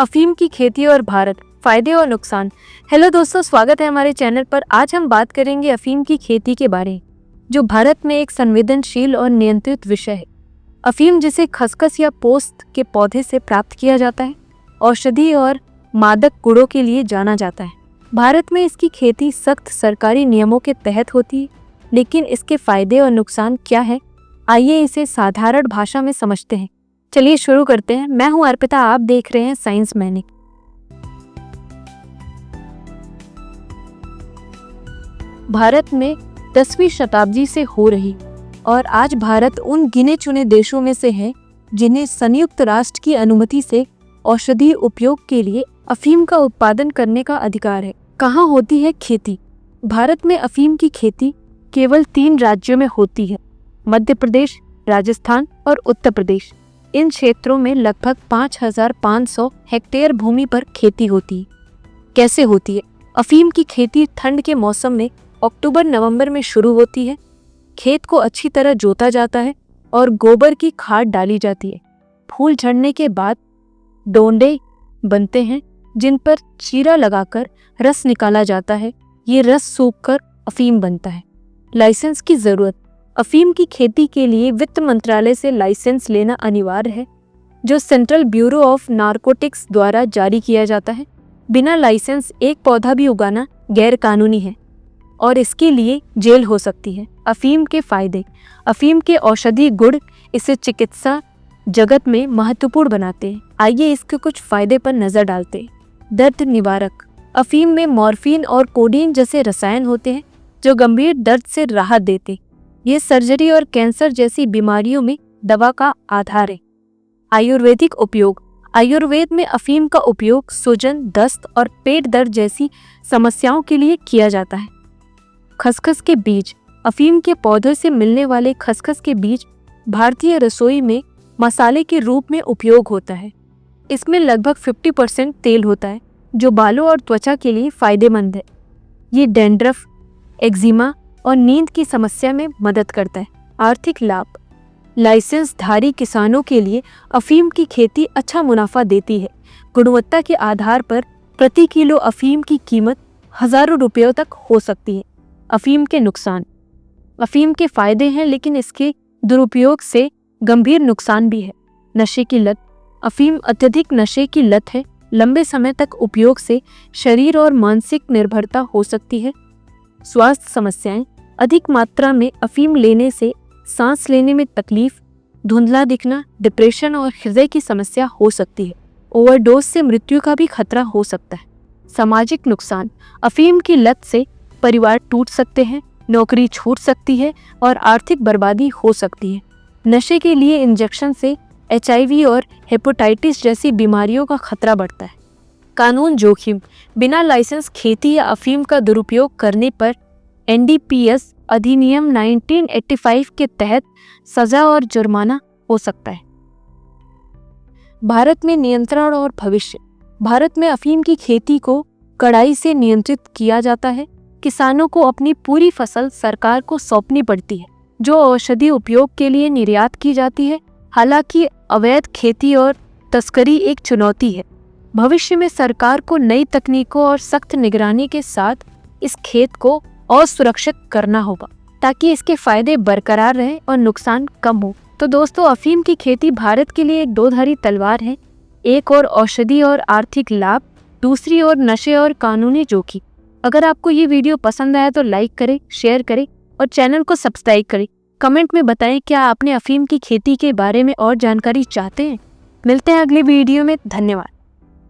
अफीम की खेती और भारत, फायदे और नुकसान। हेलो दोस्तों, स्वागत है हमारे चैनल पर। आज हम बात करेंगे अफीम की खेती के बारे में, जो भारत में एक संवेदनशील और नियंत्रित विषय है। अफीम, जिसे खसखस या पोस्त के पौधे से प्राप्त किया जाता है, औषधि और मादक गुणों के लिए जाना जाता है। भारत में इसकी खेती सख्त सरकारी नियमों के तहत होती है, लेकिन इसके फायदे और नुकसान क्या है, आइए इसे साधारण भाषा में समझते हैं। चलिए शुरू करते हैं। मैं हूं अर्पिता, आप देख रहे हैं साइंस मैनिक। भारत में 10वीं शताब्दी से हो रही और आज भारत उन गिने चुने देशों में से है जिन्हें संयुक्त राष्ट्र की अनुमति से औषधीय उपयोग के लिए अफीम का उत्पादन करने का अधिकार है। कहाँ होती है खेती? भारत में अफीम की खेती केवल 3 राज्यों में होती है: मध्य प्रदेश, राजस्थान और उत्तर प्रदेश। इन क्षेत्रों में लगभग 5500 हेक्टेयर भूमि पर खेती होती है। कैसे होती है? अफीम की खेती ठंड के मौसम में अक्टूबर-नवंबर में शुरू होती है। खेत को अच्छी तरह जोता जाता है और गोबर की खाद डाली जाती है। फूल झड़ने के बाद डोंडे बनते हैं, जिन पर चीरा लगाकर रस निकाला जाता है। ये रस सूखकर अफीम बनता है। लाइसेंस की जरूरत। अफीम की खेती के लिए वित्त मंत्रालय से लाइसेंस लेना अनिवार्य है, जो सेंट्रल ब्यूरो ऑफ नारकोटिक्स द्वारा जारी किया जाता है। बिना लाइसेंस एक पौधा भी उगाना गैर कानूनी है और इसके लिए जेल हो सकती है। अफीम के फायदे। अफीम के औषधीय गुण इसे चिकित्सा जगत में महत्वपूर्ण बनाते हैं। आइए इसके कुछ फायदे पर नजर डालते हैं। दर्द निवारक। अफीम में मॉर्फिन और कोडीन जैसे रसायन होते हैं जो गंभीर दर्द से राहत देते। ये सर्जरी और कैंसर जैसी बीमारियों में दवा का आधार है। आयुर्वेदिक उपयोग। आयुर्वेद में अफीम का उपयोग सूजन, दस्त और पेट दर्द जैसी समस्याओं के लिए किया जाता है। खसखस के बीज। अफीम के पौधों से मिलने वाले खसखस के बीज भारतीय रसोई में मसाले के रूप में उपयोग होता है। इसमें लगभग 50% तेल होता है, जो बालों और त्वचा के लिए फायदेमंद है। ये डैंड्रफ, एक्जिमा और नींद की समस्या में मदद करता है। आर्थिक लाभ। लाइसेंसधारी किसानों के लिए अफीम की खेती अच्छा मुनाफा देती है। गुणवत्ता के आधार पर प्रति किलो अफीम की कीमत हजारों रुपयों तक हो सकती है। अफीम के नुकसान। अफीम के फायदे हैं, लेकिन इसके दुरुपयोग से गंभीर नुकसान भी है। नशे की लत। अफीम अत्यधिक नशे की लत है। लंबे समय तक उपयोग से शरीर और मानसिक निर्भरता हो सकती है। स्वास्थ्य समस्याएं। अधिक मात्रा में अफीम लेने से सांस लेने में तकलीफ, धुंधला दिखना, डिप्रेशन और हृदय की समस्या हो सकती है। ओवरडोज से मृत्यु का भी खतरा हो सकता है। सामाजिक नुकसान। अफीम की लत से परिवार टूट सकते हैं, नौकरी छूट सकती है और आर्थिक बर्बादी हो सकती है। नशे के लिए इंजेक्शन से HIV और हेपेटाइटिस जैसी बीमारियों का खतरा बढ़ता है। कानून जोखिम। बिना लाइसेंस खेती या अफीम का दुरुपयोग करने पर NDPS अधिनियम 1985 के तहत सजा और जुर्माना हो सकता है। भारत में नियंत्रण और भविष्य। भारत में अफीम की खेती को कड़ाई से नियंत्रित किया जाता है। किसानों को अपनी पूरी फसल सरकार को सौंपनी पड़ती है, जो औषधि उपयोग के लिए निर्यात की जाती है। हालांकि अवैध खेती और तस्करी एक चुनौती है। भविष्य में सरकार को नई तकनीकों और सख्त निगरानी के साथ इस खेत को और सुरक्षित करना होगा, ताकि इसके फायदे बरकरार रहें और नुकसान कम हो। तो दोस्तों, अफीम की खेती भारत के लिए एक दोधारी तलवार है। एक और औषधि और आर्थिक लाभ, दूसरी ओर नशे और कानूनी जोखिम। अगर आपको ये वीडियो पसंद आया तो लाइक करें, शेयर करें और चैनल को सब्सक्राइब करें। कमेंट में बताएं क्या आपने अफीम की खेती के बारे में और जानकारी चाहते हैं। मिलते हैं अगले वीडियो में। धन्यवाद।